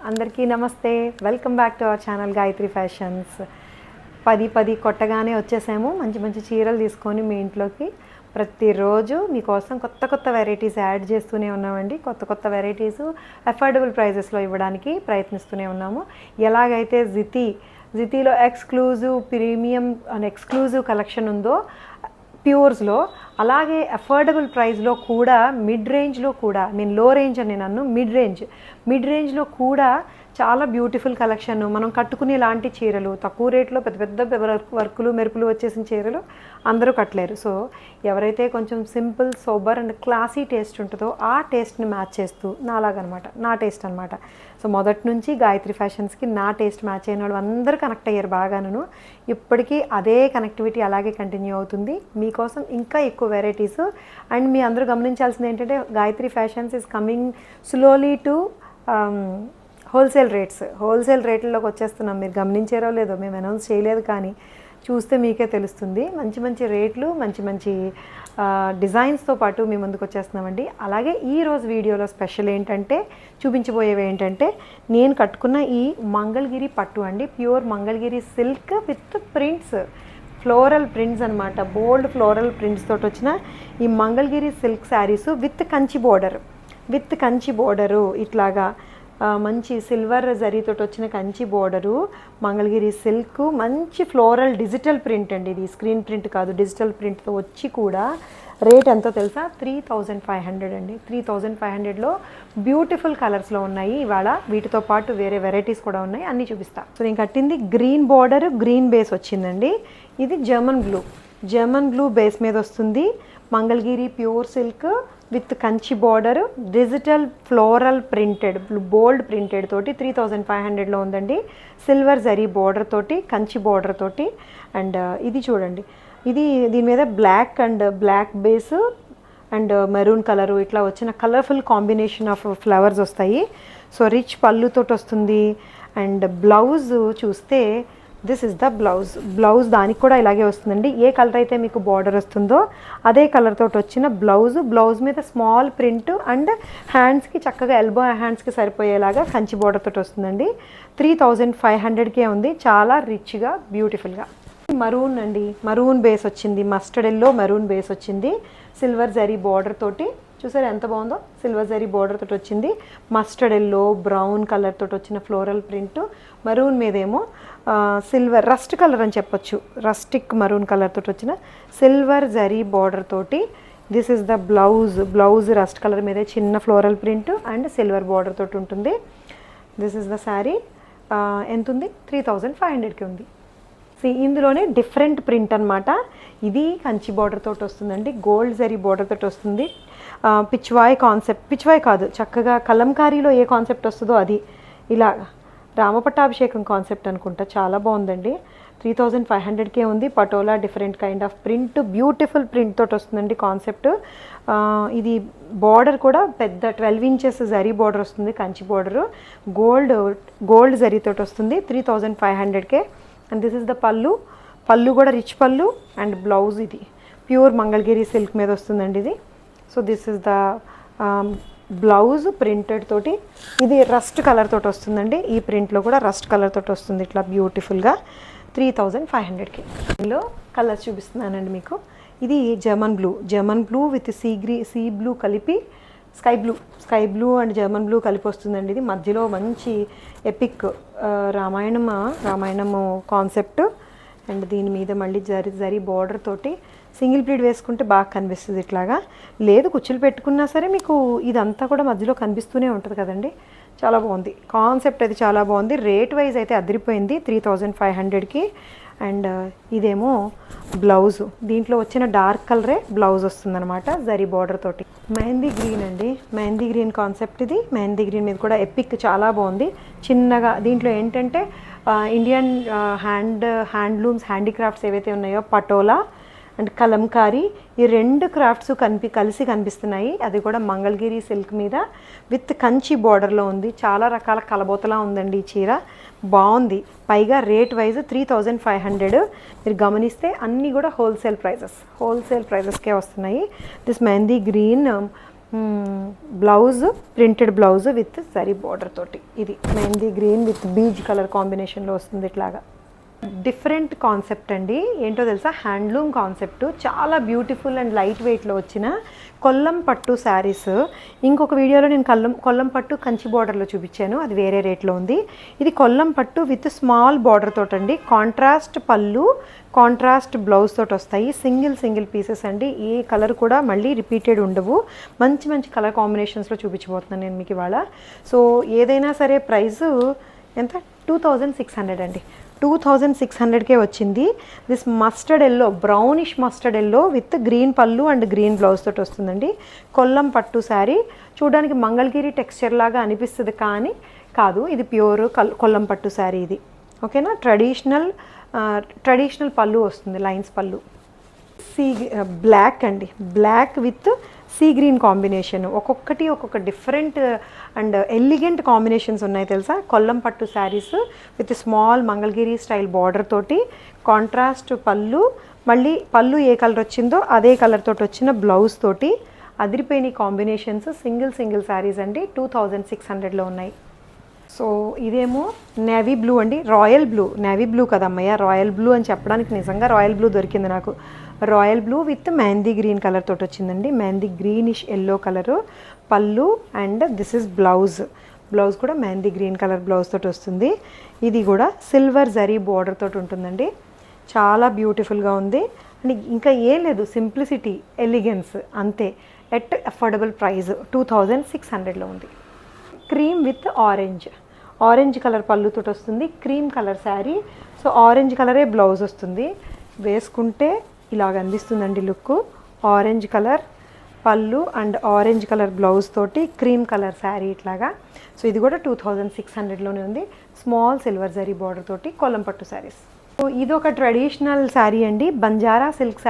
అందరికీ నమస్తే. Welcome back to our channel Gayatri fashions. పది కొట్టగానే వచ్చేసాము. మంచి మంచి చీరలు తీసుకొని మీ ఇంట్లోకి ప్రతిరోజు మీకోసం కొత్త కొత్త వెరైటీస్ యాడ్ చేస్తూనే ఉన్నామండి. కొత్త కొత్త వెరైటీస్ అఫోర్డబుల్ ప్రైజెస్లో ఇవ్వడానికి ప్రయత్నిస్తూనే ఉన్నాము. ఎలాగైతే జితీలో exclusive premium and exclusive collection ఉందో ప్యూర్స్లో, అలాగే అఫోర్డబుల్ ప్రైస్లో కూడా మిడ్ రేంజ్లో కూడా, నేను లో రేంజ్ అని నన్ను మిడ్ రేంజ్లో కూడా చాలా బ్యూటిఫుల్ కలెక్షన్. మనం కట్టుకునే లాంటి చీరలు తక్కువ రేట్లో పెద్ద పెద్ద వర్కులు మెరుపులు వచ్చేసిన చీరలు అందరూ కట్టలేరు. సో ఎవరైతే కొంచెం simple sober and classy taste ఉంటుందో ఆ టేస్ట్ని మ్యాచ్ చేస్తూ నాలాగనమాట, నా టేస్ట్ అనమాట. సో మొదటి నుంచి గాయత్రి ఫ్యాషన్స్కి నా టేస్ట్ మ్యాచ్ అయిన వాళ్ళు అందరూ కనెక్ట్ అయ్యారు బాగాను. ఇప్పటికీ అదే కనెక్టివిటీ అలాగే కంటిన్యూ అవుతుంది. మీకోసం ఇంకా ఎక్కువ వెరైటీస్. అండ్ మీ అందరూ గమనించాల్సింది ఏంటంటే Gayatri fashions is coming slowly to wholesale రేట్లలోకి వచ్చేస్తున్నాం. మీరు గమనించారో లేదో, మేము అనౌన్స్ చేయలేదు, కానీ చూస్తే మీకే తెలుస్తుంది. మంచి మంచి రేట్లు, మంచి మంచి డిజైన్స్తో పాటు మీ ముందుకు వచ్చేస్తున్నామండి. అలాగే ఈరోజు వీడియోలో స్పెషల్ ఏంటంటే, చూపించబోయేవి ఏంటంటే, నేను కట్టుకున్న ఈ మంగళగిరి పట్టు అండి. Pure Mangalagiri silk with prints, floral prints అనమాట. బోల్డ్ ఫ్లోరల్ ప్రింట్స్ తోటి వచ్చిన ఈ Mangalagiri silk saris with Kanchi border ఇట్లాగా మంచి సిల్వర్ జరీతోటి వచ్చిన కంచి బోర్డరు, మంగళగిరి సిల్క్, మంచి ఫ్లోరల్ డిజిటల్ ప్రింట్ అండి. ఇది స్క్రీన్ ప్రింట్ కాదు, డిజిటల్ ప్రింట్తో వచ్చి కూడా రేట్ ఎంతో తెలుసా? 3500 అండి. 3500లో బ్యూటిఫుల్ కలర్స్లో ఉన్నాయి ఇవాళ. వీటితో పాటు వేరే వెరైటీస్ కూడా ఉన్నాయి, అన్నీ చూపిస్తా. సో నేను కట్టింది గ్రీన్ బోర్డర్, గ్రీన్ బేస్ వచ్చిందండి. ఇది జర్మన్ బ్లూ బేస్ మీద వస్తుంది. Mangalagiri pure silk with Kanchi border, digital floral printed, bold printed తోటి 3500లో ఉందండి. సిల్వర్ జరీ బోర్డర్ తోటి, కంచి బోర్డర్ తోటి. అండ్ ఇది చూడండి, దీని మీద black base and maroon colour ఇట్లా వచ్చిన కలర్ఫుల్ కాంబినేషన్ ఆఫ్ ఫ్లవర్స్ వస్తాయి. సో రిచ్ పళ్ళుతోటి వస్తుంది. అండ్ బ్లౌజ్ చూస్తే దిస్ ఇస్ ద బ్లౌజ్ దానికి కూడా ఇలాగే వస్తుందండి. ఏ కలర్ అయితే మీకు బార్డర్ వస్తుందో అదే కలర్ తోటి వచ్చిన బ్లౌజ్ మీద స్మాల్ ప్రింట్ అండ్ హ్యాండ్స్కి చక్కగా ఎల్బో హ్యాండ్స్కి సరిపోయేలాగా కంచి బార్డర్ తోటి వస్తుందండి. 3500కే ఉంది. చాలా రిచ్గా బ్యూటిఫుల్గా. మరూన్ అండి, మరూన్ బేస్ వచ్చింది, మస్టర్డ్ ఎల్లో మరూన్ బేస్ వచ్చింది. సిల్వర్ జరీ బార్డర్ తోటి చూసారు ఎంత బాగుందో. సిల్వర్ జరీ బార్డర్ తోటి వచ్చింది. మస్టర్డ్ ఎల్లో బ్రౌన్ కలర్ తోటి వచ్చిన ఫ్లోరల్ ప్రింట్, మరూన్ మీదేమో సిల్వర్ రస్ట్ కలర్ అని చెప్పొచ్చు, రస్టిక్ మరూన్ కలర్ తోటి వచ్చిన సిల్వర్ జరీ బార్డర్ తోటి. This is the blouse rust colour మీదే చిన్న floral print and silver border తోటి ఉంటుంది. This is the sari. ఎంత ఉంది? 3500కి ఉంది. ఇందులోనే డిఫరెంట్ ప్రింట్ అనమాట. ఇది కంచి బార్డర్ తోటి వస్తుందండి, గోల్డ్ జరీ బార్డర్ తోటి వస్తుంది. పిచ్వాయ్ కాదు, చక్కగా కలంకారీలో ఏ కాన్సెప్ట్ వస్తుందో అది, ఇలా రామపట్టాభిషేకం కాన్సెప్ట్ అనుకుంటా. చాలా బాగుందండి. 3500కే ఉంది. Patola different kind of print, beautiful print తోటి వస్తుందండి కాన్సెప్ట్. ఇది బార్డర్ కూడా పెద్ద 12 ఇంచెస్ జరీ బార్డర్ వస్తుంది, కంచి బార్డరు. గోల్డ్ జరీతోటి వస్తుంది. 3500కే. అండ్ దిస్ ఇస్ ద పళ్ళు కూడా రిచ్ పళ్ళు. అండ్ బ్లౌజ్ ఇది ప్యూర్ మంగళగిరి సిల్క్ మీద వస్తుందండి ఇది. So this is the blouse printed తోటి. ఇది రస్ట్ కలర్ తోటి వస్తుందండి. ఈ ప్రింట్లో కూడా రస్ట్ కలర్ తోటి వస్తుంది ఇట్లా బ్యూటిఫుల్గా. 3500కి. ఇందులో కలర్స్ చూపిస్తున్నానండి మీకు. ఇది German blue with sea blue కలిపి, sky blue and German blue కలిపి వస్తుందండి. ఇది మధ్యలో మంచి ఎపిక్ రామాయణము కాన్సెప్ట్. అండ్ దీని మీద మళ్ళీ జరీ బార్డర్ తోటి సింగిల్ ప్లీట్ వేసుకుంటే బాగా కనిపిస్తుంది ఇట్లాగా. లేదు కుచ్చులు పెట్టుకున్నా సరే మీకు ఇదంతా కూడా మధ్యలో కనిపిస్తూనే ఉంటుంది కదండి. చాలా బాగుంది కాన్సెప్ట్, అది చాలా బాగుంది. రేట్ వైజ్ అయితే అదిరిపోయింది 3500కి. అండ్ ఇదేమో బ్లౌజు, దీంట్లో వచ్చిన డార్క్ కలరే బ్లౌజ్ వస్తుందన్నమాట జరీ బార్డర్ తోటి. మెహందీ గ్రీన్ అండి, మెహందీ గ్రీన్ కాన్సెప్ట్ ఇది. మెహందీ గ్రీన్ మీద కూడా ఎపిక్ చాలా బాగుంది. చిన్నగా దీంట్లో ఏంటంటే ఇండియన్ హ్యాండ్లూమ్స్ హ్యాండీక్రాఫ్ట్స్ ఏవైతే ఉన్నాయో పటోలా అండ్ కలంకారీ, ఈ రెండు క్రాఫ్ట్స్ కలిసి కనిపిస్తున్నాయి. అది కూడా మంగళగిరి సిల్క్ మీద విత్ కంచి బార్డర్లో ఉంది. చాలా రకాల కలబోతలా ఉందండి ఈ చీర. బాగుంది. పైగా రేట్ వైజ్ 3500. మీరు గమనిస్తే అన్నీ కూడా హోల్సేల్ ప్రైజెస్కే వస్తున్నాయి. This mehndi green blouse printed blouse with zari border తోటి. ఇది mehndi green with beige colour కాంబినేషన్లో వస్తుంది ఇట్లాగా. డిఫరెంట్ కాన్సెప్ట్ అండి, ఏంటో తెలుసా, హ్యాండ్లూమ్ కాన్సెప్ట్, చాలా బ్యూటిఫుల్ అండ్ లైట్ వెయిట్లో వచ్చిన కొల్లం పట్టు శారీస్. ఇంకొక వీడియోలో నేను కొల్లం పట్టు కంచి బార్డర్లో చూపించాను, అది వేరే రేట్లో ఉంది. ఇది కొల్లం పట్టు విత్ స్మాల్ బార్డర్ తోటండి, కాంట్రాస్ట్ పళ్ళు, కాంట్రాస్ట్ బ్లౌజ్ తోటి వస్తాయి. సింగిల్ పీసెస్ అండి, ఏ కలర్ కూడా మళ్ళీ రిపీటెడ్ ఉండవు. మంచి మంచి కలర్ కాంబినేషన్స్లో చూపించబోతున్నాను నేను మీకు ఇవాళ. సో ఏదైనా సరే ప్రైస్ ఎంత, 2600 అండి. 2600కే వచ్చింది. This mustard yellow, brownish mustard yellow with green పళ్ళు అండ్ గ్రీన్ బ్లౌజ్ తోటి వస్తుందండి. కొల్లం పట్టు శారీ చూడడానికి మంగళగిరి టెక్స్చర్ లాగా అనిపిస్తుంది కానీ కాదు, ఇది ప్యూర్ కొల్లం పట్టు శారీ ఇది. ఓకేనా, ట్రెడిషనల్ పళ్ళు వస్తుంది, లైన్స్ పళ్ళు. బ్లాక్ అండి, black with sea green combination. ఒక్కొక్క డిఫరెంట్ అండ్ ఎలిగెంట్ కాంబినేషన్స్ ఉన్నాయి తెలుసా. కొల్లం పట్టు saris with small Mangalagiri style border తోటి, కాంట్రాస్ట్ పళ్ళు, మళ్ళీ పళ్ళు ఏ కలర్ వచ్చిందో అదే కలర్ తోటి వచ్చిన బ్లౌజ్ తోటి అదిరిపోయిన కాంబినేషన్స్. సింగిల్ శారీస్ అండి, 2600లో ఉన్నాయి. సో ఇదేమో నేవీ బ్లూ అండి, రాయల్ బ్లూ, నేవీ బ్లూ కదమ్మయ్య, రాయల్ బ్లూ అని చెప్పడానికి నిజంగా రాయల్ బ్లూ దొరికింది నాకు. Royal blue with mehndi green colour తోటి వచ్చిందండి, మెహందీ గ్రీనిష్ ఎల్లో కలరు పళ్ళు and this is blouse. Blouse కూడా మెహందీ గ్రీన్ కలర్ బ్లౌజ్ తోటి వస్తుంది. ఇది కూడా సిల్వర్ జరీ బార్డర్ తోటి ఉంటుందండి, చాలా బ్యూటిఫుల్గా ఉంది. అండ్ ఇంకా ఏం లేదు, సింప్లిసిటీ, ఎలిగెన్స్ అంతే. ఎట్ అఫోర్డబుల్ ప్రైస్ 2600లో ఉంది. క్రీమ్ విత్ ఆరెంజ్ కలర్ పళ్ళుతో వస్తుంది, cream colour sari. So orange కలరే బ్లౌజ్ వస్తుంది, వేసుకుంటే ఇలాగ అందిస్తుందండి లుక్. ఆరెంజ్ కలర్ పళ్ళు అండ్ ఆరెంజ్ కలర్ బ్లౌజ్ తోటి క్రీమ్ కలర్ శారీ ఇట్లాగా. సో ఇది కూడా 2600లోనే ఉంది, స్మాల్ సిల్వర్ జరీ బార్డర్ తోటి కొల్లం పట్టు శారీస్. సో ఇది ఒక ట్రెడిషనల్ శారీ అండి, Banjara silk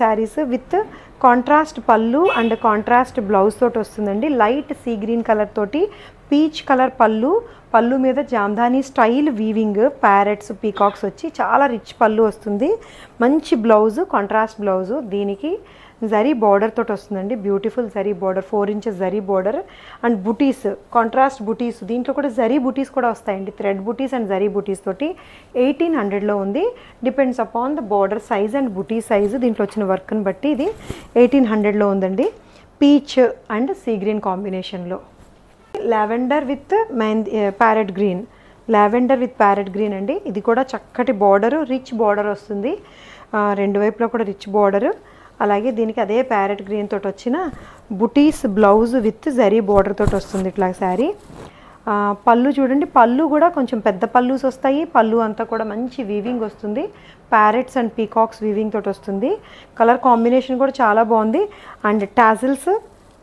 saris with contrast పళ్ళు అండ్ కాంట్రాస్ట్ బ్లౌజ్ తోటి వస్తుందండి. లైట్ సీ గ్రీన్ కలర్ తోటి పీచ్ కలర్ పళ్ళు మీద Jamdani style weaving, parrots, peacocks వచ్చి చాలా రిచ్ పళ్ళు వస్తుంది. మంచి బ్లౌజు, కాంట్రాస్ట్ బ్లౌజు, దీనికి జరీ బార్డర్ తోటి వస్తుందండి, beautiful zari border, 4 inches zari border and buttis, contrast బుటీస్. దీంట్లో కూడా జరీ బుటీస్ కూడా వస్తాయండి, థ్రెడ్ బుటీస్ అండ్ జరీ బుటీస్ తోటి 1800లో ఉంది. Depends upon the border size and buti size, దీంట్లో వచ్చిన వర్క్ని బట్టి ఇది 1800లో ఉందండి. పీచ్ అండ్ సీ గ్రీన్ కాంబినేషన్లో. లావెండర్ విత్ ప్యారెట్ గ్రీన్ అండి, ఇది కూడా చక్కటి బార్డరు, రిచ్ బార్డర్ వస్తుంది, రెండు వైపులా కూడా రిచ్ బార్డరు. అలాగే దీనికి అదే ప్యారెట్ గ్రీన్ తోటి వచ్చిన బుటీస్ బ్లౌజ్ విత్ జరీ బార్డర్ తోటి వస్తుంది ఇట్లా శారీ. పళ్ళు చూడండి, పళ్ళు కూడా కొంచెం పెద్ద పళ్ళుస్ వస్తాయి, పళ్ళు అంతా కూడా మంచి వీవింగ్ వస్తుంది, ప్యారెట్స్ అండ్ పీకాక్స్ వీవింగ్ తోటి వస్తుంది. కలర్ కాంబినేషన్ కూడా చాలా బాగుంది. అండ్ టాజిల్స్,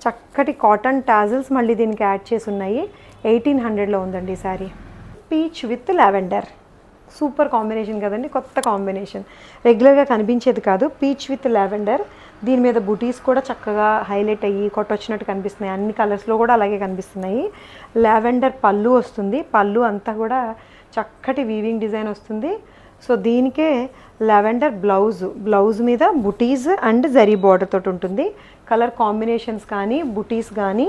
చక్కటి కాటన్ టాజిల్స్ మళ్ళీ దీనికి యాడ్ చేసి ఉన్నాయి. 1800లో ఉందండి ఈ sari. Peach with lavender, super combination కదండి, కొత్త కాంబినేషన్, రెగ్యులర్గా కనిపించేది కాదు. పీచ్ విత్ లావెండర్, దీని మీద బుటీస్ కూడా చక్కగా హైలైట్ అయ్యి కొట్టొచ్చినట్టు కనిపిస్తున్నాయి, అన్ని కలర్స్లో కూడా అలాగే కనిపిస్తున్నాయి. లావెండర్ పళ్ళు వస్తుంది, పళ్ళు అంతా కూడా చక్కటి వీవింగ్ డిజైన్ వస్తుంది. సో దీనికే లావెండర్ బ్లౌజ్ మీద బుటీస్ అండ్ జరీ బార్డర్ తోటి ఉంటుంది. కలర్ కాంబినేషన్స్ కానీ, బుటీస్ కానీ,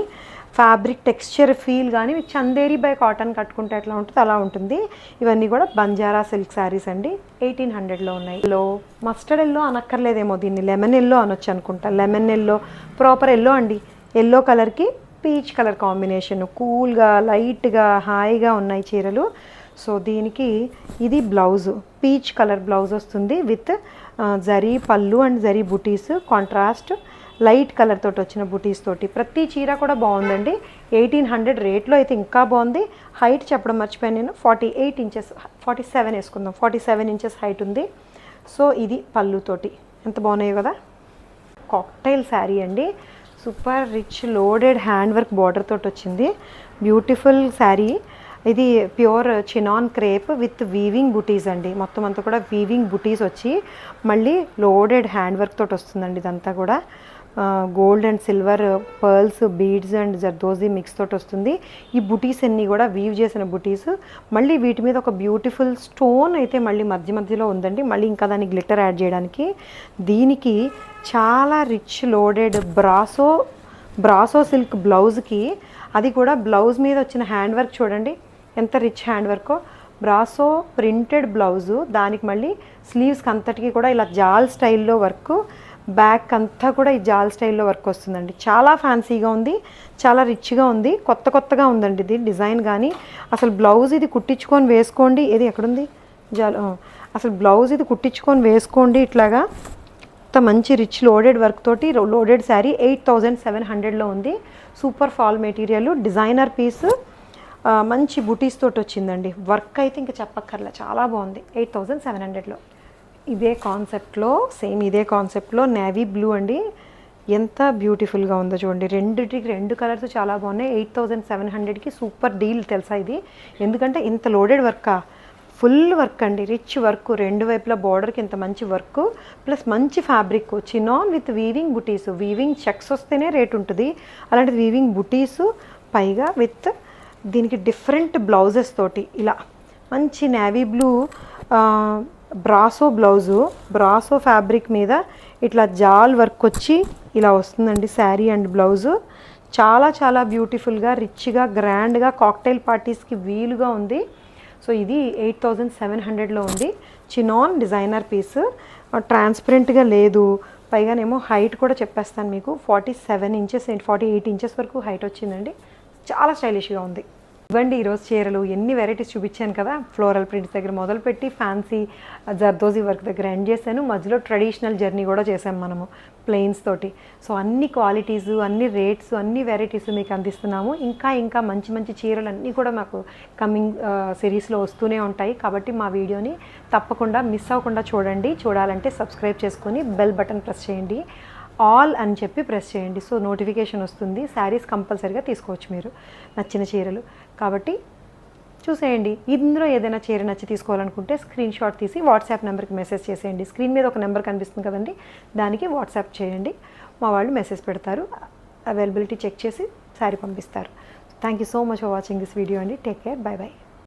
ఫ్యాబ్రిక్ టెక్స్చర్ ఫీల్ కానీ చందేరి బై కాటన్ కట్టుకుంటే ఎట్లా ఉంటుంది అలా ఉంటుంది. ఇవన్నీ కూడా బంజారా సిల్క్ శారీస్ అండి, 1800లో ఉన్నాయి. మస్టర్డ్ ఎల్లో అనక్కర్లేదేమో, దీన్ని లెమన్ ఎల్లో అనొచ్చు అనుకుంటా. లెమన్ ఎల్లో, ప్రాపర్ ఎల్లో అండి, ఎల్లో కలర్కి పీచ్ కలర్ కాంబినేషన్, కూల్గా లైట్గా హాయిగా ఉన్నాయి చీరలు. సో దీనికి ఇది బ్లౌజు, పీచ్ కలర్ బ్లౌజ్ వస్తుంది విత్ జరీ పళ్ళు and zari buttis, contrast light colour తోటి వచ్చిన బుటీస్ తోటి. ప్రతి చీర కూడా బాగుందండి. 1800 రేట్లో అయితే ఇంకా బాగుంది. హైట్ చెప్పడం మర్చిపోయాను నేను, 48 inches, 47 వేసుకుందాం, 47 inches హైట్ ఉంది. సో ఇది పళ్ళుతోటి ఎంత బాగున్నాయో కదా. కాక్టైల్ శారీ అండి, super rich loaded hand work border తోటి వచ్చింది, బ్యూటిఫుల్ శారీ. ఇది pure chinon crepe with weaving బుటీస్ అండి, మొత్తం అంతా కూడా వీవింగ్ బుటీస్ వచ్చి మళ్ళీ లోడెడ్ హ్యాండ్ వర్క్ తోటి వస్తుందండి. ఇదంతా కూడా gold and silver pearls beads and zardozi mix తోటి వస్తుంది. ఈ బుటీస్ అన్నీ కూడా వీవ్ చేసిన బుటీస్. మళ్ళీ వీటి మీద ఒక బ్యూటిఫుల్ స్టోన్ అయితే మళ్ళీ మధ్యలో ఉందండి. మళ్ళీ ఇంకా దాన్ని గ్లిటర్ యాడ్ చేయడానికి. దీనికి చాలా రిచ్ లోడెడ్ బ్రాసో సిల్క్ బ్లౌజ్కి, అది కూడా బ్లౌజ్ మీద వచ్చిన హ్యాండ్ వర్క్ చూడండి ఎంత రిచ్ హ్యాండ్ వర్కో. బ్రాసో ప్రింటెడ్ బ్లౌజు, దానికి మళ్ళీ స్లీవ్స్కి అంతటికి కూడా ఇలా జాల్ స్టైల్లో వర్క్, బ్యాక్ అంతా కూడా ఈ జాల్ స్టైల్లో వర్క్ వస్తుందండి. చాలా ఫ్యాన్సీగా ఉంది, చాలా రిచ్గా ఉంది, కొత్తగా ఉందండి ఇది డిజైన్. కానీ అసలు బ్లౌజ్ ఇది కుట్టించుకొని వేసుకోండి. ఇది ఎక్కడుంది అసలు బ్లౌజ్ ఇది కుట్టించుకొని వేసుకోండి. ఇట్లాగా ఇంత మంచి రిచ్ లోడెడ్ వర్క్ తోటి లోడెడ్ శారీ 8700లో ఉంది. Super fall material, designer piece, మంచి బుటీస్ తోటి వచ్చిందండి. వర్క్ అయితే ఇంకా చెప్పక్కర్లే, చాలా బాగుంది. 8700లో ఇదే కాన్సెప్ట్లో, సేమ్ ఇదే కాన్సెప్ట్లో నేవీ బ్లూ అండి. ఎంత బ్యూటిఫుల్గా ఉందో చూడండి. రెండు కలర్స్ చాలా బాగున్నాయి. 8700కి సూపర్ డీల్ తెలుసా ఇది. ఎందుకంటే ఇంత లోడెడ్ వర్కా, ఫుల్ వర్క్ అండి, రిచ్ వర్క్, రెండు వైపులా బార్డర్కి ఇంత మంచి వర్క్, ప్లస్ మంచి fabric, chinon with weaving buttis. Weaving checks వస్తేనే రేట్ ఉంటుంది, అలాంటిది వీవింగ్ బుటీసు, పైగా విత్ దీనికి డిఫరెంట్ బ్లౌజెస్ తోటి ఇలా మంచి navy blue brasso blouse, brasso fabric మీద ఇట్లా జాల్ వర్క్ వచ్చి ఇలా వస్తుందండి శారీ అండ్ బ్లౌజు. చాలా బ్యూటిఫుల్గా, రిచ్గా, గ్రాండ్గా కాక్టైల్ పార్టీస్కి వీలుగా ఉంది. సో ఇది 8700లో ఉంది. చినాన్ డిజైనర్ పీస్, ట్రాన్స్పరెంట్గా లేదు. పైగానేమో హైట్ కూడా చెప్పేస్తాను మీకు, 47 ఇంచెస్ 48 ఇంచెస్ వరకు హైట్ వచ్చిందండి. చాలా స్టైలిష్గా ఉంది. ఇవ్వండి ఈరోజు చీరలు. ఎన్ని వెరైటీస్ చూపించాను కదా. ఫ్లోరల్ ప్రింట్స్ దగ్గర మొదలుపెట్టి ఫ్యాన్సీ జర్దోజీ వర్క్ దగ్గర ఎండ్ చేశాను. మధ్యలో ట్రెడిషనల్ జర్నీ కూడా చేసాం మనము ప్లెయిన్స్ తోటి. సో అన్ని క్వాలిటీస్, అన్ని రేట్స్, అన్ని వెరైటీస్ మీకు అందిస్తున్నాము. ఇంకా మంచి చీరలు అన్నీ కూడా మాకు కమింగ్ సిరీస్లో వస్తూనే ఉంటాయి. కాబట్టి మా వీడియోని తప్పకుండా మిస్ అవ్వకుండా చూడండి. చూడాలంటే సబ్స్క్రైబ్ చేసుకొని బెల్ బటన్ ప్రెస్ చేయండి, ఆల్ అని చెప్పి ప్రెస్ చేయండి. సో నోటిఫికేషన్ వస్తుంది. శారీస్ కంపల్సరీగా తీసుకోవచ్చు మీరు, నచ్చిన చీరలు. కాబట్టి చూసేయండి. ఇందులో ఏదైనా చీర నచ్చి తీసుకోవాలనుకుంటే స్క్రీన్ షాట్ తీసి వాట్సాప్ నెంబర్కి మెసేజ్ చేసేయండి. స్క్రీన్ మీద ఒక నెంబర్ కనిపిస్తుంది కదండి, దానికి వాట్సాప్ చేయండి. మా వాళ్ళు మెసేజ్ పెడతారు, అవైలబిలిటీ చెక్ చేసి శారీ పంపిస్తారు. Thank you so much for watching this video అండి. Take care, by.